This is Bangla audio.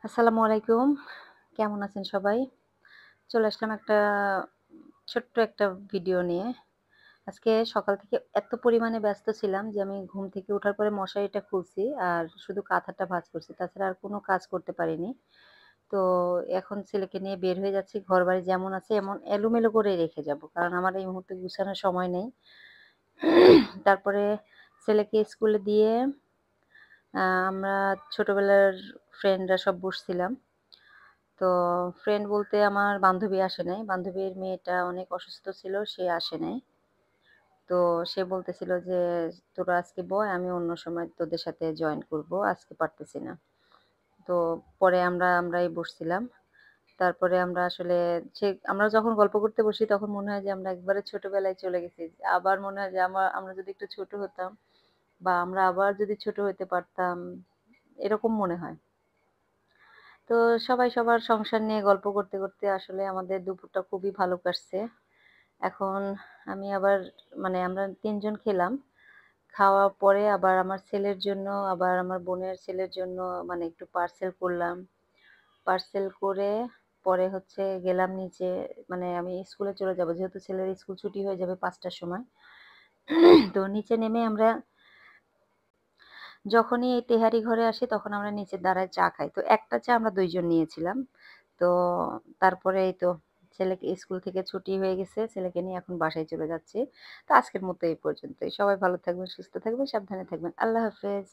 আসসালামু আলাইকুম। কেমন আছেন সবাই? চলে আসলাম একটা ছোট্ট একটা ভিডিও নিয়ে। আজকে সকাল থেকে এত পরিমাণে ব্যস্ত ছিলাম যে আমি ঘুম থেকে ওঠার পরে মশারিটা খুলছি আর শুধু কাঁথাটা ভাঁজ করছি। তাছাড়া আর কোনো কাজ করতে পারিনি। তো এখন ছেলেকে নিয়ে বের হয়ে যাচ্ছি। ঘরবাড়ি যেমন আছে এমন এলোমেলো করে রেখে যাবো। কারণ আমার এই মুহূর্তে গুছানোর সময় নেই। তারপরে ছেলেকে স্কুলে দিয়ে আমরা ছোটবেলার ফ্রেন্ডরা সব বসছিলাম। তো ফ্রেন্ড বলতে আমার বান্ধবী আসে নাই। বান্ধবীর মেয়েটা অনেক অসুস্থ ছিল, সে আসে নাই। তো সে বলতেছিল যে, "তোরা আজকে বয়, আমি অন্য সময় তোদের সাথে জয়েন করব। আজকে পারতেছি না।" তো পরে আমরাই বসছিলাম। তারপরে আমরা আসলে আমরা যখন গল্প করতে বসি তখন মনে হয় যে আমরা একবারে ছোটবেলায় চলে গেছি। আবার মনে হয় যে আমরা যদি একটু ছোট হতাম বা আমরা আবার যদি ছোট হইতে পারতাম, এরকম মনে হয়। তো সবাই সবার সংসার নিয়ে গল্প করতে, করতে আসলে আমাদের দুপুরটা খুবই ভালো কাটছে। এখন আমি আবার আমরা ৩ জন খেলাম। খাওয়ার পরে আবার আমার ছেলের জন্য, আবার আমার বোনের ছেলের জন্য একটু পার্সেল করলাম। পার্সেল করে পরে হচ্ছে গেলাম নিচে। আমি স্কুলে চলে যাবো। যেহেতু ছেলের স্কুল ছুটি হয়ে যাবে ৫ টার সময়। তো নিচে নেমে আমরা যখনই এই তেহারি ঘরে আসি তখন আমরা নিচে দাঁড়ায় চা খাই। তো একটা চা আমরা ২ জন নিয়েছিলাম। তো তারপরে এই তো ছেলেকে স্কুল থেকে ছুটি হয়ে গেছে। ছেলেকে নিয়ে এখন বাসায় চলে যাচ্ছি। তো আজকের মতো এই পর্যন্তই। সবাই ভালো থাকবেন, সুস্থ থাকবেন, সাবধানে থাকবেন। আল্লাহ হাফেজ।